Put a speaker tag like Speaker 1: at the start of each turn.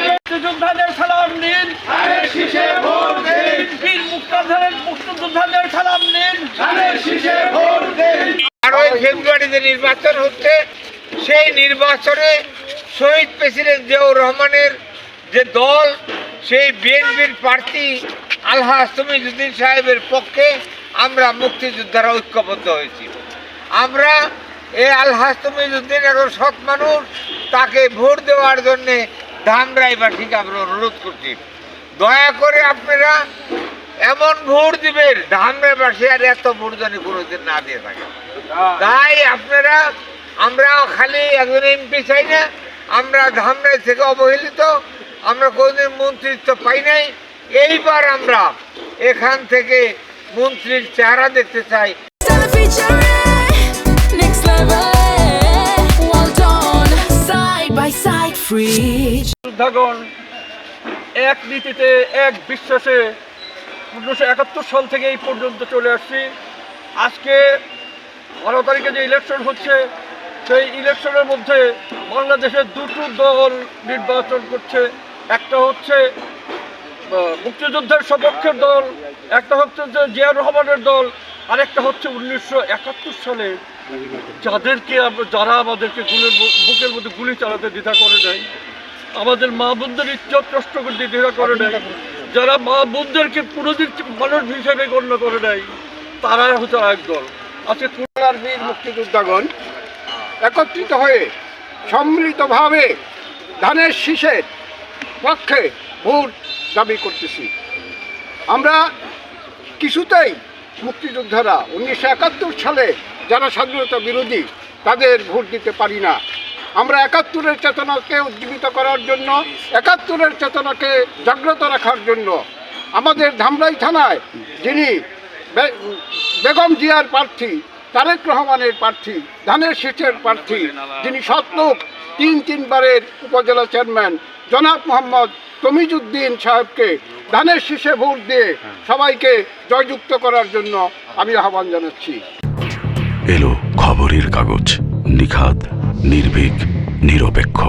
Speaker 1: মুক্তিযোদ্ধাদের সালাম নিন, বীর মুক্তিযোদ্ধাদের সালাম নিন।
Speaker 2: 12 ফেব্রুয়ারি যে নির্বাচন হচ্ছে, সেই নির্বাচনে শহীদ প্রেসিডেন্ট জিয়াউর রহমানের যে দল, সেই বিএনপির প্রার্থী আলহাজ তমিজউদ্দিন সাহেবের পক্ষে আমরা মুক্তিযোদ্ধারা ঐক্যবদ্ধ হয়েছি। আমরা এই আলহাজ তমিজউদ্দিন একজন সৎ মানুষ, তাকে ভোট দেওয়ার জন্যে ধামরাইবাসীকে আমরা অনুরোধ করছি, দয়া করে আপনারা এমন ভোট দিবেন ধামরাইবাসী আর এত ভোট যেন কোনোদিন না দিয়ে থাকে। তাই আপনারা, আমরা খালি একজন এমপি চাই না, আমরা ধামরাই থেকে অবহেলিত, আমরা কোনোদিন মন্ত্রিত্ব পাই নাই। এইবার আমরা এখান থেকে মন্ত্রীর চেহারা দেখতে চাই।
Speaker 1: যোদ্ধাগণ এক নীতিতে, এক বিশ্বাসে 1971 সাল থেকে এই পর্যন্ত চলে আসছি। আজকে 12 তারিখে যে ইলেকশন হচ্ছে, সেই ইলেকশনের মধ্যে বাংলাদেশের দুটো দল নির্বাচন করছে। একটা হচ্ছে মুক্তিযুদ্ধের সপক্ষের দল, একটা হচ্ছে যে জিয়াউর রহমানের দল, আরেকটা হচ্ছে 1971 সালে যারা আমাদেরকে বুকের মধ্যে গুলি চালাতে দ্বিধা করে নেয়, আমাদের মা বোনদের ইজ্জত নষ্ট করতে দ্বিধা করে নেয়, যারা মা বোনদেরকে পুরোদিন মানুষ হিসেবে গণ্য করে নেয়, তারা হচ্ছে এক দল। আজকে
Speaker 3: খুলনার বীর মুক্তিযোদ্ধাগণ একত্রিত হয়ে সম্মিলিতভাবে ধানের শীষের পক্ষে ভোট দাবি করতেছি। আমরা কিছুতেই মুক্তিযোদ্ধারা 1971 সালে যারা স্বাধীনতা বিরোধী, তাদের ভোট দিতে পারি না। আমরা 71-এর চেতনাকে উজ্জীবিত করার জন্য, 71-এর চেতনাকে জাগ্রত রাখার জন্য আমাদের ধামরাই থানায় যিনি বেগম জিয়ার প্রার্থী, তারেক রহমানের প্রার্থী, ধানের শীষের প্রার্থী, যিনি সৎলোক 3 বারের উপজেলা চেয়ারম্যান জনাব মোহাম্মদ তমিজউদ্দিন সাহেবকে ধানের শীষে ভোট দিয়ে সবাইকে জয়যুক্ত করার জন্য আমি আহ্বান জানাচ্ছি।
Speaker 4: এলো খবরের কাগজ, নিখাদ, নির্ভীক, নিরপেক্ষ।